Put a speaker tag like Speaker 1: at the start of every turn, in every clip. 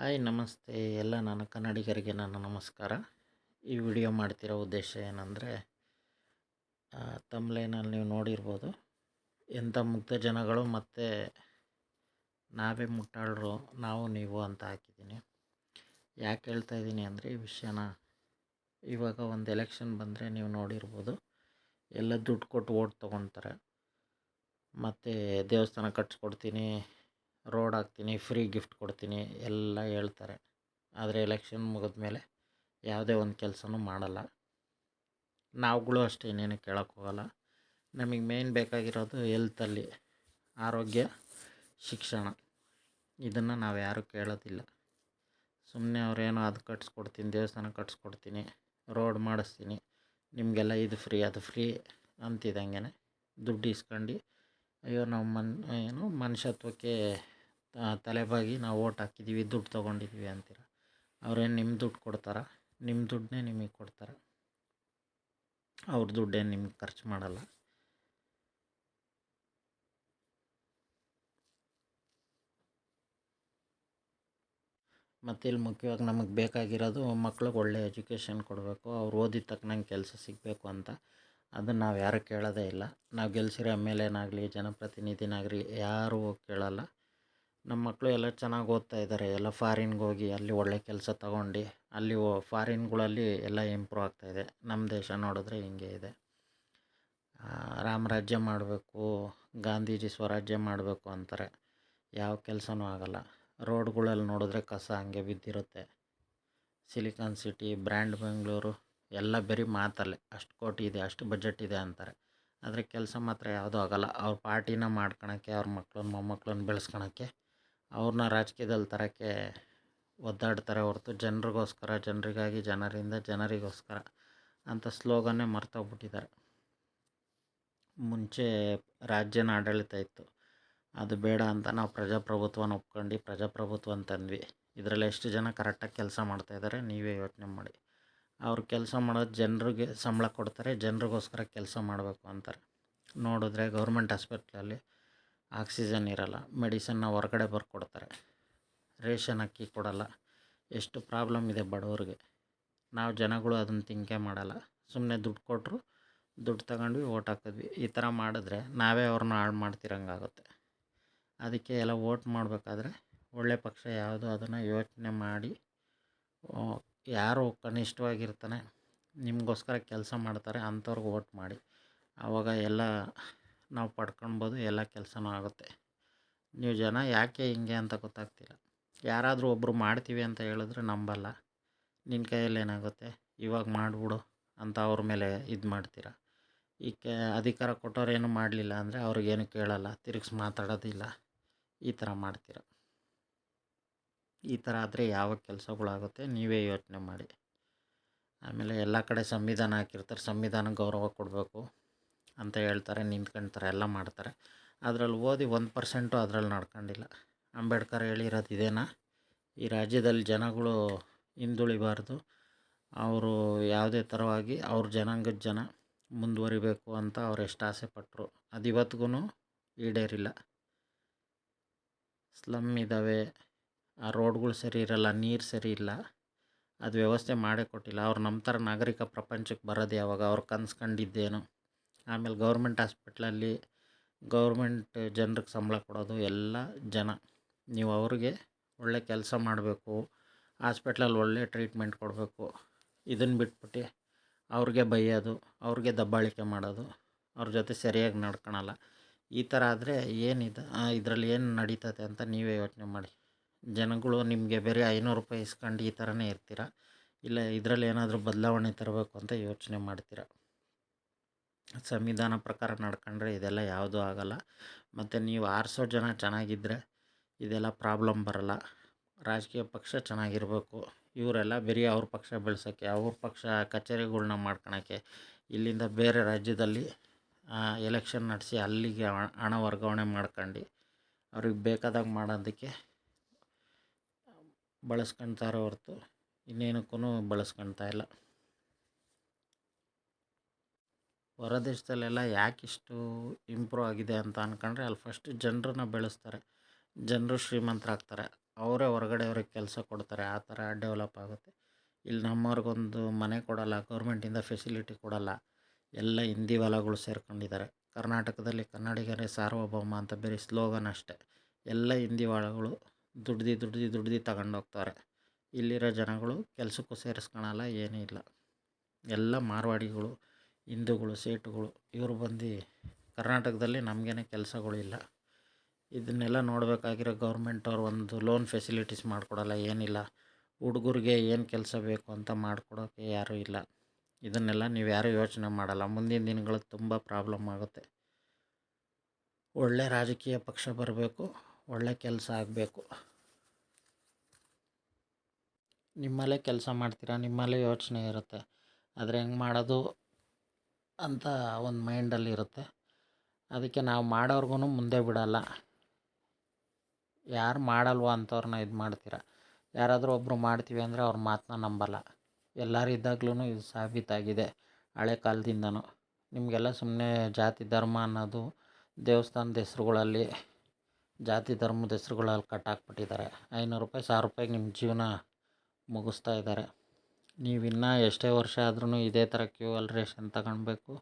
Speaker 1: Hi ನಮಸ್ತೆ ಎಲ್ಲ ನನ್ನ ಕನ್ನಡಿಗರಿಗೆ ನನ್ನ ನಮಸ್ಕಾರ. ಈ ವಿಡಿಯೋ ಮಾಡ್ತಿರೋ ಉದ್ದೇಶ ಏನಂದರೆ, ತಮ್ಲೈನಲ್ಲಿ ನೀವು ನೋಡಿರ್ಬೋದು, ಎಂಥ ಮುಗ್ಧ ಜನಗಳು ಮತ್ತು ನಾವೇ ಮುಟ್ಟಾಳರು ನಾವು ನೀವು ಅಂತ ಹಾಕಿದ್ದೀನಿ. ಯಾಕೆ ಹೇಳ್ತಾ ಇದ್ದೀನಿ ಅಂದರೆ, ಈ ವಿಷಯನ ಇವಾಗ ಒಂದು ಎಲೆಕ್ಷನ್ ಬಂದರೆ ನೀವು ನೋಡಿರ್ಬೋದು, ಎಲ್ಲ ದುಡ್ಡು ಕೊಟ್ಟು ಓಟ್ ತೊಗೊಳ್ತಾರೆ. ಮತ್ತು ದೇವಸ್ಥಾನ ಕಟ್ಸ್ಕೊಡ್ತೀನಿ, ರೋಡ್ ಹಾಕ್ತೀನಿ, ಫ್ರೀ ಗಿಫ್ಟ್ ಕೊಡ್ತೀನಿ ಎಲ್ಲ ಹೇಳ್ತಾರೆ. ಆದರೆ ಎಲೆಕ್ಷನ್ ಮುಗಿದ್ಮೇಲೆ ಯಾವುದೇ ಒಂದು ಕೆಲಸನೂ ಮಾಡಲ್ಲ. ನಾವುಗಳು ಅಷ್ಟೇ ಇನ್ನೇನು ಕೇಳೋಕ್ಕೋಗಲ್ಲ. ನಮಗೆ ಮೇಯ್ನ್ ಬೇಕಾಗಿರೋದು ಹೆಲ್ತಲ್ಲಿ ಆರೋಗ್ಯ, ಶಿಕ್ಷಣ. ಇದನ್ನು ನಾವು ಯಾರೂ ಕೇಳೋದಿಲ್ಲ. ಸುಮ್ಮನೆ ಅವರೇನೋ ಅದು ಕಟ್ಸ್ಕೊಡ್ತೀನಿ, ದೇವಸ್ಥಾನ ಕಟ್ಸ್ಕೊಡ್ತೀನಿ, ರೋಡ್ ಮಾಡಿಸ್ತೀನಿ, ನಿಮಗೆಲ್ಲ ಇದು ಫ್ರೀ ಅದು ಫ್ರೀ ಅಂತಿದ್ದಂಗೆ ದುಡ್ಡು ಇಸ್ಕೊಂಡು, ಅಯ್ಯೋ ನಾವು ಮನುಷ್ಯತ್ವಕ್ಕೆ ತಲೆಬಾಗಿ ನಾವು ಓಟ್ ಹಾಕಿದ್ದೀವಿ, ದುಡ್ಡು ತೊಗೊಂಡಿದ್ದೀವಿ ಅಂತೀರ. ಅವ್ರೇನು ನಿಮ್ಮ ದುಡ್ಡು ಕೊಡ್ತಾರ? ನಿಮ್ಮ ದುಡ್ಡನ್ನೇ ನಿಮಗೆ ಕೊಡ್ತಾರೆ. ಅವ್ರ ದುಡ್ಡೇನು ನಿಮಗೆ ಖರ್ಚು ಮಾಡಲ್ಲ. ಮತ್ತು ಇಲ್ಲಿ ಮುಖ್ಯವಾಗಿ ನಮಗೆ ಬೇಕಾಗಿರೋದು ಮಕ್ಳಿಗೆ ಒಳ್ಳೆ ಎಜುಕೇಷನ್ ಕೊಡಬೇಕು, ಅವ್ರು ಓದಿದ ತಕ್ಕನಂಗೆ ಕೆಲಸ ಸಿಗಬೇಕು ಅಂತ. ಅದನ್ನು ನಾವು ಯಾರೂ ಕೇಳೋದೇ ಇಲ್ಲ. ನಾವು ಗೆಲ್ಸಿರೋ ಎಮ್ ಎಲ್ ಎನಾಗಲಿ, ಜನಪ್ರತಿನಿಧಿನಾಗಲಿ ಯಾರೂ ಕೇಳಲ್ಲ. ನಮ್ಮ ಮಕ್ಕಳು ಎಲ್ಲ ಚೆನ್ನಾಗಿ ಓದ್ತಾ ಇದ್ದಾರೆ, ಎಲ್ಲ ಫಾರಿನ್ಗೆ ಹೋಗಿ ಅಲ್ಲಿ ಒಳ್ಳೆ ಕೆಲಸ ತಗೊಂಡು ಅಲ್ಲಿ ಫಾರಿನ್ಗಳಲ್ಲಿ ಎಲ್ಲ ಇಂಪ್ರೂವ್ ಆಗ್ತಾಯಿದೆ. ನಮ್ಮ ದೇಶ ನೋಡಿದ್ರೆ ಹಿಂಗೆ ಇದೆ. ರಾಮರಾಜ್ಯ ಮಾಡಬೇಕು, ಗಾಂಧೀಜಿ ಸ್ವರಾಜ್ಯ ಮಾಡಬೇಕು ಅಂತಾರೆ, ಯಾವ ಕೆಲಸನೂ ಆಗಲ್ಲ. ರೋಡ್ಗಳಲ್ಲಿ ನೋಡಿದ್ರೆ ಕಸ ಹಂಗೆ ಬಿದ್ದಿರುತ್ತೆ. ಸಿಲಿಕಾನ್ ಸಿಟಿ, ಬ್ರ್ಯಾಂಡ್ ಬೆಂಗಳೂರು ಎಲ್ಲ ಬರೀ ಮಾತಲ್ಲೇ ಅಷ್ಟು ಕೋಟಿ ಇದೆ, ಅಷ್ಟು ಬಜೆಟ್ ಇದೆ ಅಂತಾರೆ. ಆದರೆ ಕೆಲಸ ಮಾತ್ರ ಯಾವುದೂ ಆಗೋಲ್ಲ. ಅವ್ರ ಪಾರ್ಟಿನ ಮಾಡ್ಕೊಳಕ್ಕೆ, ಅವ್ರ ಮಕ್ಳನ್ನ ಮೊಮ್ಮಕ್ಳನ್ನ ಬೆಳೆಸ್ಕೊಳಕ್ಕೆ, ಅವ್ರನ್ನ ರಾಜಕೀಯದಲ್ಲಿ ತರೋಕ್ಕೆ ಒದ್ದಾಡ್ತಾರೆ ಹೊರತು ಜನರಿಗೋಸ್ಕರ, ಜನರಿಗಾಗಿ, ಜನರಿಂದ ಜನರಿಗೋಸ್ಕರ ಅಂತ ಸ್ಲೋಗನ್ನೇ ಮರ್ತೋಗ್ಬಿಟ್ಟಿದ್ದಾರೆ. ಮುಂಚೆ ರಾಜ್ಯನ ಆಡಳಿತ ಇತ್ತು, ಅದು ಬೇಡ ಅಂತ ನಾವು ಪ್ರಜಾಪ್ರಭುತ್ವನ ಒಪ್ಕೊಂಡು ಪ್ರಜಾಪ್ರಭುತ್ವ ಅಂತಂದ್ವಿ. ಇದರಲ್ಲಿ ಎಷ್ಟು ಜನ ಕರೆಕ್ಟಾಗಿ ಕೆಲಸ ಮಾಡ್ತಾಯಿದ್ದಾರೆ ನೀವೇ ಯೋಚನೆ ಮಾಡಿ. ಅವ್ರು ಕೆಲಸ ಮಾಡೋದು ಜನರಿಗೆ ಸಂಬಳ ಕೊಡ್ತಾರೆ, ಜನರಿಗೋಸ್ಕರ ಕೆಲಸ ಮಾಡಬೇಕು ಅಂತಾರೆ. ನೋಡಿದ್ರೆ ಗೌರ್ಮೆಂಟ್ ಹಾಸ್ಪಿಟ್ಲಲ್ಲಿ ಆಕ್ಸಿಜನ್ ಇರಲ್ಲ, ಮೆಡಿಸನ್ನ ಹೊರಗಡೆ ಬರ್ಕೊಡ್ತಾರೆ, ರೇಷನ್ ಅಕ್ಕಿ ಕೊಡಲ್ಲ. ಎಷ್ಟು ಪ್ರಾಬ್ಲಮ್ ಇದೆ ಬಡವ್ರಿಗೆ. ನಾವು ಜನಗಳು ಅದನ್ನು ತಿಂಕೆ ಮಾಡಲ್ಲ. ಸುಮ್ಮನೆ ದುಡ್ಡು ಕೊಟ್ಟರು, ದುಡ್ಡು ತಗೊಂಡ್ವಿ, ಓಟ್ ಹಾಕಿದ್ವಿ. ಈ ಥರ ಮಾಡಿದ್ರೆ ನಾವೇ ಅವ್ರನ್ನ ಹಾಳು ಮಾಡ್ತಿರಂಗಾಗುತ್ತೆ. ಅದಕ್ಕೆ ಎಲ್ಲ ಓಟ್ ಮಾಡಬೇಕಾದ್ರೆ ಒಳ್ಳೆ ಪಕ್ಷ ಯಾವುದು ಅದನ್ನು ಯೋಚನೆ ಮಾಡಿ, ಯಾರು ಕನಿಷ್ಠವಾಗಿರ್ತಾನೆ, ನಿಮಗೋಸ್ಕರ ಕೆಲಸ ಮಾಡ್ತಾರೆ ಅಂಥವ್ರಿಗೆ ಓಟ್ ಮಾಡಿ. ಆವಾಗ ಎಲ್ಲ ನಾವು ಪಡ್ಕೊಳ್ಬೋದು, ಎಲ್ಲ ಕೆಲಸನೂ ಆಗುತ್ತೆ. ನೀವು ಜನ ಯಾಕೆ ಹಿಂಗೆ ಅಂತ ಗೊತ್ತಾಗ್ತಿಲ್ಲ. ಯಾರಾದರೂ ಒಬ್ಬರು ಮಾಡ್ತೀವಿ ಅಂತ ಹೇಳಿದ್ರೆ ನಂಬಲ್ಲ. ನಿನ್ನ ಕೈಯಲ್ಲಿ ಏನಾಗುತ್ತೆ, ಇವಾಗ ಮಾಡಿಬಿಡು ಅಂತ ಅವ್ರ ಮೇಲೆ ಇದು ಮಾಡ್ತೀರ. ಈಗ ಅಧಿಕಾರ ಕೊಟ್ಟವ್ರೇನು ಮಾಡಲಿಲ್ಲ ಅಂದರೆ ಅವ್ರಿಗೇನು ಕೇಳಲ್ಲ, ತಿರುಗಿಸಿ ಮಾತಾಡೋದಿಲ್ಲ, ಈ ಥರ ಮಾಡ್ತೀರ. ಈ ಥರ ಆದರೆ ಯಾವ ಕೆಲಸಗಳಾಗುತ್ತೆ ನೀವೇ ಯೋಚನೆ ಮಾಡಿ. ಆಮೇಲೆ ಎಲ್ಲ ಕಡೆ ಸಂವಿಧಾನ ಹಾಕಿರ್ತಾರೆ, ಸಂವಿಧಾನಕ್ಕೆ ಗೌರವ ಕೊಡಬೇಕು ಅಂತ ಹೇಳ್ತಾರೆ, ನಿಂತ್ಕೊಳ್ತಾರೆ, ಎಲ್ಲ ಮಾಡ್ತಾರೆ. ಅದರಲ್ಲಿ ಓದಿ 1% ಅದರಲ್ಲಿ ನಡ್ಕೊಂಡಿಲ್ಲ. ಅಂಬೇಡ್ಕರ್ ಹೇಳಿರೋದು ಇದೇನಾ? ಈ ರಾಜ್ಯದಲ್ಲಿ ಜನಗಳು ಹಿಂದುಳಿಬಾರ್ದು, ಅವರು ಯಾವುದೇ ಥರವಾಗಿ ಅವ್ರ ಜನಾಂಗದ ಜನ ಮುಂದುವರಿಬೇಕು ಅಂತ ಅವ್ರು ಎಷ್ಟು ಆಸೆ ಪಟ್ಟರು, ಅದು ಇವತ್ತಿಗೂ ಈಡೇರಿಲ್ಲ. ಸ್ಲಮ್ ಇದ್ದಾವೆ, ಆ ರೋಡ್ಗಳು ಸರಿ ಇರಲ್ಲ, ನೀರು ಸರಿ ಇಲ್ಲ, ಅದು ವ್ಯವಸ್ಥೆ ಮಾಡೇ ಕೊಟ್ಟಿಲ್ಲ. ಅವ್ರು ನಮ್ಮ ಥರ ನಾಗರಿಕ ಪ್ರಪಂಚಕ್ಕೆ ಬರೋದು ಯಾವಾಗ? ಅವ್ರು ಕನ್ಸ್ಕೊಂಡಿದ್ದೇನು? ಆಮೇಲೆ ಗೌರ್ಮೆಂಟ್ ಹಾಸ್ಪಿಟ್ಲಲ್ಲಿ ಗೌರ್ಮೆಂಟ್ ಜನರಿಗೆ ಸಂಬಳ ಕೊಡೋದು ಎಲ್ಲ ಜನ. ನೀವು ಅವ್ರಿಗೆ ಒಳ್ಳೆ ಕೆಲಸ ಮಾಡಬೇಕು, ಹಾಸ್ಪಿಟ್ಲಲ್ಲಿ ಒಳ್ಳೆ ಟ್ರೀಟ್ಮೆಂಟ್ ಕೊಡಬೇಕು. ಇದನ್ನು ಬಿಟ್ಬಿಟ್ಟು ಅವ್ರಿಗೆ ಬೈಯೋದು, ಅವ್ರಿಗೆ ದಬ್ಬಾಳಿಕೆ ಮಾಡೋದು, ಅವ್ರ ಜೊತೆ ಸರಿಯಾಗಿ ನಡ್ಕೊಳಲ್ಲ. ಈ ಥರ ಆದರೆ ಏನಿದೆ ಇದರಲ್ಲಿ ಏನು ನಡೀತದೆ ಅಂತ ನೀವೇ ಯೋಚನೆ ಮಾಡಿ. ಜನಗಳು ನಿಮಗೆ ಬೇರೆ 500 ರೂಪಾಯಿ ಇಸ್ಕೊಂಡು ಈ ಥರನೇ ಇರ್ತೀರ, ಇಲ್ಲ ಇದರಲ್ಲಿ ಏನಾದರೂ ಬದಲಾವಣೆ ತರಬೇಕು ಅಂತ ಯೋಚನೆ ಮಾಡ್ತೀರ. ಸಂವಿಧಾನ ಪ್ರಕಾರ ನಡ್ಕೊಂಡ್ರೆ ಇದೆಲ್ಲ ಯಾವುದೂ ಆಗಲ್ಲ. ಮತ್ತು ನೀವು ಆರಿಸೋ ಜನ ಚೆನ್ನಾಗಿದ್ದರೆ ಇದೆಲ್ಲ ಪ್ರಾಬ್ಲಮ್ ಬರಲ್ಲ. ರಾಜಕೀಯ ಪಕ್ಷ ಚೆನ್ನಾಗಿರಬೇಕು. ಇವರೆಲ್ಲ ಬರೀ ಅವ್ರ ಪಕ್ಷ ಬೆಳೆಸೋಕ್ಕೆ, ಅವ್ರ ಪಕ್ಷ ಕಚೇರಿಗಳ್ನ ಮಾಡ್ಕೊಳಕ್ಕೆ, ಇಲ್ಲಿಂದ ಬೇರೆ ರಾಜ್ಯದಲ್ಲಿ ಎಲೆಕ್ಷನ್ ನಡೆಸಿ ಅಲ್ಲಿಗೆ ಹಣ ವರ್ಗಾವಣೆ ಮಾಡ್ಕೊಂಡು ಅವ್ರಿಗೆ ಬೇಕಾದಾಗ ಮಾಡೋದಕ್ಕೆ ಬಳಸ್ಕೊಳ್ತಾರೆ ಹೊರತು ಇನ್ನೇನಕ್ಕೂ ಬಳಸ್ಕೊಳ್ತಾ ಇಲ್ಲ. ಹೊರ ದೇಶದಲ್ಲೆಲ್ಲ ಯಾಕಿಷ್ಟು ಇಂಪ್ರೂವ್ ಆಗಿದೆ ಅಂತ ಅಂದ್ಕೊಂಡ್ರೆ, ಅಲ್ಲಿ ಫಸ್ಟ್ ಜನರನ್ನ ಬೆಳೆಸ್ತಾರೆ, ಜನರು ಶ್ರೀಮಂತರಾಗ್ತಾರೆ, ಅವರೇ ಹೊರಗಡೆ ಅವ್ರಿಗೆ ಕೆಲಸ ಕೊಡ್ತಾರೆ, ಆ ಥರ ಡೆವಲಪ್ ಆಗುತ್ತೆ. ಇಲ್ಲಿ ನಮ್ಮವ್ರಿಗೊಂದು ಮನೆ ಕೊಡಲ್ಲ, ಗೌರ್ಮೆಂಟಿಂದ ಫೆಸಿಲಿಟಿ ಕೊಡಲ್ಲ. ಎಲ್ಲ ಹಿಂದಿ ಹೊಲಗಳು ಸೇರ್ಕೊಂಡಿದ್ದಾರೆ. ಕರ್ನಾಟಕದಲ್ಲಿ ಕನ್ನಡಿಗರೇ ಸಾರ್ವಭೌಮ ಅಂತ ಬರೀ ಸ್ಲೋಗನ್ ಅಷ್ಟೇ. ಎಲ್ಲ ಹಿಂದಿ ಹೊಲಗಳು ದುಡ್ದು ತಗೊಂಡೋಗ್ತಾರೆ. ಇಲ್ಲಿರೋ ಜನಗಳು ಕೆಲಸಕ್ಕೂ ಸೇರಿಸ್ಕೊಳಲ್ಲ, ಏನೂ ಇಲ್ಲ. ಎಲ್ಲ ಮಾರ್ವಾಡಿಗಳು, ಹಿಂದೂಗಳು, ಸೇಟುಗಳು ಇವರು ಬಂದು ಕರ್ನಾಟಕದಲ್ಲಿ ನಮಗೇನೆ ಕೆಲಸಗಳಿಲ್ಲ. ಇದನ್ನೆಲ್ಲ ನೋಡಬೇಕಾಗಿರೋ ಗೌರ್ಮೆಂಟವ್ರು ಒಂದು ಲೋನ್ ಫೆಸಿಲಿಟೀಸ್ ಮಾಡಿಕೊಡಲ್ಲ, ಏನಿಲ್ಲ. ಹುಡುಗರಿಗೆ ಏನು ಕೆಲಸ ಬೇಕು ಅಂತ ಮಾಡಿಕೊಡೋಕ್ಕೆ ಯಾರೂ ಇಲ್ಲ. ಇದನ್ನೆಲ್ಲ ನೀವು ಯಾರೂ ಯೋಚನೆ ಮಾಡಲ್ಲ. ಮುಂದಿನ ದಿನಗಳು ತುಂಬ ಪ್ರಾಬ್ಲಮ್ ಆಗುತ್ತೆ. ಒಳ್ಳೆ ರಾಜಕೀಯ ಪಕ್ಷ ಬರಬೇಕು, ಒಳ್ಳೆ ಕೆಲಸ ಆಗಬೇಕು. ನಿಮ್ಮಲ್ಲೇ ಕೆಲಸ ಮಾಡ್ತೀರಾ, ನಿಮ್ಮಲ್ಲೇ ಯೋಚನೆ ಇರುತ್ತೆ, ಆದರೆ ಹೆಂಗೆ ಮಾಡೋದು ಅಂತ ಒಂದು ಮೈಂಡಲ್ಲಿ ಇರುತ್ತೆ. ಅದಕ್ಕೆ ನಾವು ಮಾಡೋರ್ಗು ಮುಂದೆ ಬಿಡಲ್ಲ. ಯಾರು ಮಾಡಲ್ವೋ ಅಂಥವ್ರನ್ನ ಇದು ಮಾಡ್ತೀರ. ಯಾರಾದರೂ ಒಬ್ಬರು ಮಾಡ್ತೀವಿ ಅಂದರೆ ಅವ್ರ ಮಾತನ್ನ ನಂಬಲ್ಲ. ಎಲ್ಲರೂ ಇದ್ದಾಗ್ಲೂ ಇದು ಸಾಬೀತಾಗಿದೆ ಹಳೆ ಕಾಲದಿಂದನೂ. ನಿಮಗೆಲ್ಲ ಸುಮ್ಮನೆ ಜಾತಿ ಧರ್ಮ ಅನ್ನೋದು ದೇವಸ್ಥಾನದ ಹೆಸ್ರುಗಳಲ್ಲಿ, ಜಾತಿ ಧರ್ಮದ ಹೆಸ್ರುಗಳಲ್ಲಿ ಕಟ್ಟಾಕ್ಬಿಟ್ಟಿದ್ದಾರೆ. 500 ರೂಪಾಯಿ 1000 ರೂಪಾಯಿಗೆ ನಿಮ್ಮ ಜೀವನ ಮುಗಿಸ್ತಾ ಇದ್ದಾರೆ. ನೀವು ಇನ್ನೂ ಎಷ್ಟೇ ವರ್ಷ ಆದ್ರೂ ಇದೇ ಥರ ಕ್ಯೂ ಅಲ್ಲಿ ರೇಷನ್ ತಗೊಳ್ಬೇಕು.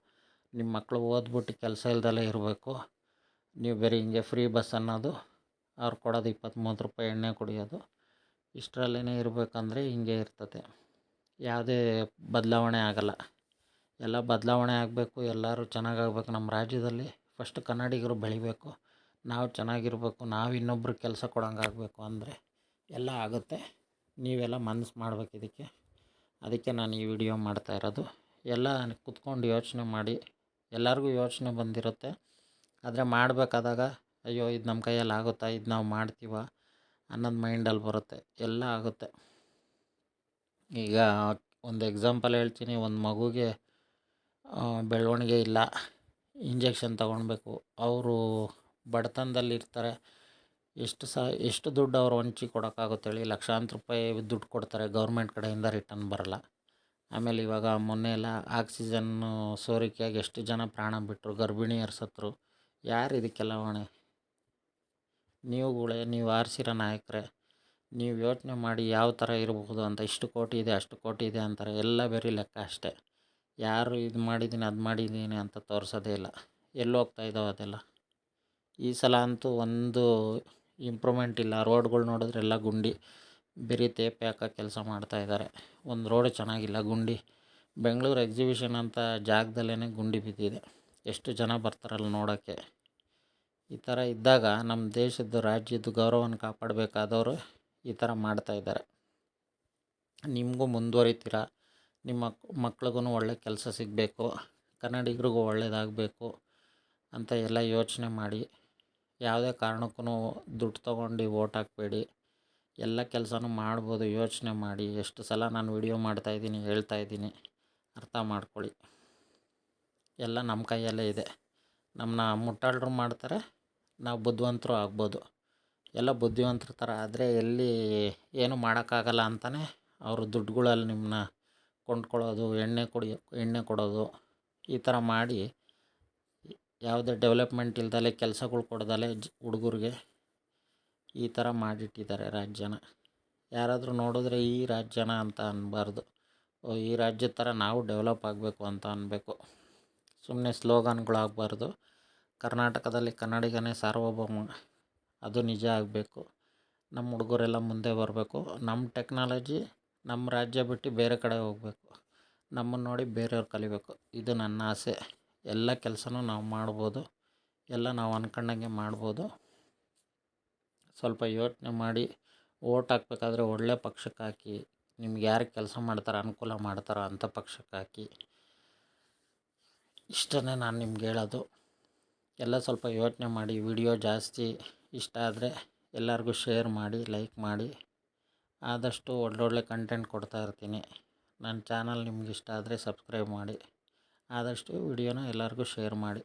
Speaker 1: ನಿಮ್ಮ ಮಕ್ಕಳು ಓದ್ಬಿಟ್ಟು ಕೆಲಸ ಇಲ್ದಲೇ ಇರಬೇಕು. ನೀವು ಬರೀ ಹಿಂಗೆ ಫ್ರೀ ಬಸ್ ಅನ್ನೋದು, ಅವ್ರು ಕೊಡೋದು 20-30 ರೂಪಾಯಿ ಎಣ್ಣೆ ಕುಡಿಯೋದು, ಇಷ್ಟರಲ್ಲೇ ಇರಬೇಕಂದ್ರೆ ಹಿಂಗೆ ಇರ್ತದೆ. ಯಾವುದೇ ಬದಲಾವಣೆ ಆಗಲ್ಲ. ಎಲ್ಲ ಬದಲಾವಣೆ ಆಗಬೇಕು, ಎಲ್ಲರೂ ಚೆನ್ನಾಗಾಗಬೇಕು. ನಮ್ಮ ರಾಜ್ಯದಲ್ಲಿ ಫಸ್ಟ್ ಕನ್ನಡಿಗರು ಬೆಳಿಬೇಕು, ನಾವು ಚೆನ್ನಾಗಿರ್ಬೇಕು, ನಾವು ಇನ್ನೊಬ್ರಿಗೆ ಕೆಲಸ ಕೊಡೋಂಗಾಗಬೇಕು ಅಂದರೆ ಎಲ್ಲ ಆಗುತ್ತೆ. ನೀವೆಲ್ಲ ಮನಸ್ಸು ಮಾಡ್ಬೇಕು ಇದಕ್ಕೆ. ಅದಕ್ಕೆ ನಾನು ಈ ವಿಡಿಯೋ ಮಾಡ್ತಾಯಿರೋದು. ಎಲ್ಲ ಕುತ್ಕೊಂಡು ಯೋಚನೆ ಮಾಡಿ. ಎಲ್ಲರಿಗೂ ಯೋಚನೆ ಬಂದಿರುತ್ತೆ, ಆದರೆ ಮಾಡಬೇಕಾದಾಗ ಅಯ್ಯೋ ಇದು ನಮ್ಮ ಕೈಯಲ್ಲಿ ಆಗುತ್ತಾ, ಇದು ನಾವು ಮಾಡ್ತೀವ ಅನ್ನೋದು ಮೈಂಡಲ್ಲಿ ಬರುತ್ತೆ. ಎಲ್ಲ ಆಗುತ್ತೆ. ಈಗ ಒಂದು ಎಕ್ಸಾಂಪಲ್ ಹೇಳ್ತೀನಿ. ಒಂದು ಮಗುಗೆ ಬೆಳವಣಿಗೆ ಇಲ್ಲ, ಇಂಜೆಕ್ಷನ್ ತಗೊಳ್ಬೇಕು. ಅವರು ಬಡತನದಲ್ಲಿರ್ತಾರೆ. ಎಷ್ಟು ದುಡ್ಡು ಅವ್ರು ಹೊಂಚಿ ಕೊಡೋಕ್ಕಾಗುತ್ತೆ ಹೇಳಿ? ಲಕ್ಷಾಂತರ ರೂಪಾಯಿ ದುಡ್ಡು ಕೊಡ್ತಾರೆ, ಗೌರ್ಮೆಂಟ್ ಕಡೆಯಿಂದ ರಿಟರ್ನ್ ಬರಲ್ಲ. ಆಮೇಲೆ ಇವಾಗ ಮೊನ್ನೆ ಎಲ್ಲ ಆಕ್ಸಿಜನ್ನು ಸೋರಿಕೆಯಾಗಿ ಎಷ್ಟು ಜನ ಪ್ರಾಣ ಬಿಟ್ಟರು, ಗರ್ಭಿಣಿಯರು ಸತ್ತರು. ಯಾರು ಇದಕ್ಕೆಲ್ಲ ಹೊಣೆ? ನೀವುಗಳೇ, ನೀವು ಆರಿಸಿರೋ ನಾಯಕರೇ. ನೀವು ಯೋಚನೆ ಮಾಡಿ ಯಾವ ಥರ ಇರಬಹುದು ಅಂತ. ಇಷ್ಟು ಕೋಟಿ ಇದೆ, ಅಷ್ಟು ಕೋಟಿ ಇದೆ ಅಂತಾರೆ, ಎಲ್ಲ ಬರೀ ಲೆಕ್ಕ ಅಷ್ಟೇ. ಯಾರು ಇದು ಮಾಡಿದ್ದೀನಿ, ಅದು ಮಾಡಿದ್ದೀನಿ ಅಂತ ತೋರಿಸೋದೇ ಇಲ್ಲ. ಎಲ್ಲಿ ಹೋಗ್ತಾ ಇದ್ದಾವೆ ಅದೆಲ್ಲ? ಈ ಸಲ ಅಂತೂ ಒಂದು ಇಂಪ್ರೂವ್ಮೆಂಟ್ ಇಲ್ಲ. ರೋಡ್ಗಳು ನೋಡಿದ್ರೆ ಎಲ್ಲ ಗುಂಡಿ, ಬರೀ ತೇಪೆ ಹಾಕೋ ಕೆಲಸ ಮಾಡ್ತಾಯಿದ್ದಾರೆ. ಒಂದು ರೋಡ್ ಚೆನ್ನಾಗಿಲ್ಲ, ಗುಂಡಿ. ಬೆಂಗಳೂರು ಎಕ್ಸಿಬಿಷನ್ ಅಂತ ಜಾಗದಲ್ಲೇ ಗುಂಡಿ ಬಿದ್ದಿದೆ. ಎಷ್ಟು ಜನ ಬರ್ತಾರಲ್ಲ ನೋಡೋಕ್ಕೆ. ಈ ಥರ ಇದ್ದಾಗ ನಮ್ಮ ದೇಶದ ರಾಜ್ಯದ ಗೌರವನ ಕಾಪಾಡಬೇಕಾದವರು ಈ ಥರ ಮಾಡ್ತಾಯಿದ್ದಾರೆ. ನಿಮಗೂ ಮುಂದುವರಿತೀರ, ನಿಮ್ಮ ಮಕ್ಳಿಗೂ ಒಳ್ಳೆ ಕೆಲಸ ಸಿಗಬೇಕು, ಕನ್ನಡಿಗರಿಗೂ ಒಳ್ಳೆಯದಾಗಬೇಕು ಅಂತ ಎಲ್ಲ ಯೋಚನೆ ಮಾಡಿ. ಯಾವುದೇ ಕಾರಣಕ್ಕೂ ದುಡ್ಡು ತೊಗೊಂಡು ಓಟ್ ಹಾಕಬೇಡಿ. ಎಲ್ಲ ಕೆಲಸನೂ ಮಾಡ್ಬೋದು, ಯೋಚನೆ ಮಾಡಿ. ಎಷ್ಟು ಸಲ ನಾನು ವಿಡಿಯೋ ಮಾಡ್ತಾಯಿದ್ದೀನಿ, ಹೇಳ್ತಾಯಿದ್ದೀನಿ, ಅರ್ಥ ಮಾಡ್ಕೊಳ್ಳಿ. ಎಲ್ಲ ನಮ್ಮ ಕೈಯಲ್ಲೇ ಇದೆ. ನಮ್ಮನ್ನ ಮುಟ್ಟಾಳರು ಮಾಡ್ತಾರೆ, ನಾವು ಬುದ್ಧಿವಂತರು ಆಗ್ಬೋದು. ಎಲ್ಲ ಬುದ್ಧಿವಂತರ ಥರ ಆದರೆ ಎಲ್ಲಿ ಏನೂ ಮಾಡೋಕ್ಕಾಗಲ್ಲ ಅಂತಲೇ ಅವರು ದುಡ್ಡುಗಳಲ್ಲಿ ನಿಮ್ಮನ್ನ ಕೊಂಡ್ಕೊಳ್ಳೋದು, ಎಣ್ಣೆ ಕೊಡೋದು, ಈ ಥರ ಮಾಡಿ ಯಾವುದೇ ಡೆವಲಪ್ಮೆಂಟ್ ಇಲ್ದಲೆ, ಕೆಲಸಗಳು ಕೊಡ್ದಲೆ ಹುಡುಗರಿಗೆ ಈ ಥರ ಮಾಡಿಟ್ಟಿದ್ದಾರೆ ರಾಜ್ಯನ. ಯಾರಾದರೂ ನೋಡಿದ್ರೆ ಈ ರಾಜ್ಯನ ಅಂತ ಅನ್ನಬಾರ್ದು, ಈ ರಾಜ್ಯದ ಥರ ನಾವು ಡೆವಲಪ್ ಆಗಬೇಕು ಅಂತ ಅನ್ನಬೇಕು. ಸುಮ್ಮನೆ ಸ್ಲೋಗನ್ಗಳಾಗಬಾರ್ದು. ಕರ್ನಾಟಕದಲ್ಲಿ ಕನ್ನಡಿಗನೇ ಸಾರ್ವಭೌಮ, ಅದು ನಿಜ ಆಗಬೇಕು. ನಮ್ಮ ಹುಡುಗರೆಲ್ಲ ಮುಂದೆ ಬರಬೇಕು. ನಮ್ಮ ಟೆಕ್ನಾಲಜಿ ನಮ್ಮ ರಾಜ್ಯ ಬಿಟ್ಟು ಬೇರೆ ಕಡೆ ಹೋಗಬೇಕು. ನಮ್ಮನ್ನು ನೋಡಿ ಬೇರೆಯವ್ರು ಕಲಿಬೇಕು. ಇದು ನನ್ನ ಆಸೆ. ಎಲ್ಲ ಕೆಲಸನೂ ನಾವು ಮಾಡ್ಬೋದು, ಎಲ್ಲ ನಾವು ಅಂದ್ಕೊಂಡಂಗೆ ಮಾಡ್ಬೋದು. ಸ್ವಲ್ಪ ಯೋಚನೆ ಮಾಡಿ ಓಟ್ ಹಾಕ್ಬೇಕಾದ್ರೆ ಒಳ್ಳೆ ಪಕ್ಷಕ್ಕೆ ಹಾಕಿ. ನಿಮ್ಗೆ ಯಾರು ಕೆಲಸ ಮಾಡ್ತಾರೆ, ಅನುಕೂಲ ಮಾಡ್ತಾರೋ ಅಂಥ ಪಕ್ಷಕ್ಕೆ ಹಾಕಿ. ಇಷ್ಟನ್ನೇ ನಾನು ನಿಮ್ಗೆ ಹೇಳೋದು. ಎಲ್ಲ ಸ್ವಲ್ಪ ಯೋಚನೆ ಮಾಡಿ. ವಿಡಿಯೋ ಜಾಸ್ತಿ ಇಷ್ಟ ಆದರೆ ಎಲ್ಲರಿಗೂ ಶೇರ್ ಮಾಡಿ, ಲೈಕ್ ಮಾಡಿ. ಆದಷ್ಟು ಒಳ್ಳೊಳ್ಳೆ ಕಂಟೆಂಟ್ ಕೊಡ್ತಾ ಇರ್ತೀನಿ. ನನ್ನ ಚಾನಲ್ ನಿಮ್ಗೆ ಇಷ್ಟ ಆದರೆ ಸಬ್ಸ್ಕ್ರೈಬ್ ಮಾಡಿ. ಆದಷ್ಟು ವಿಡಿಯೋನ ಎಲ್ಲರಿಗೂ ಶೇರ್ ಮಾಡಿ.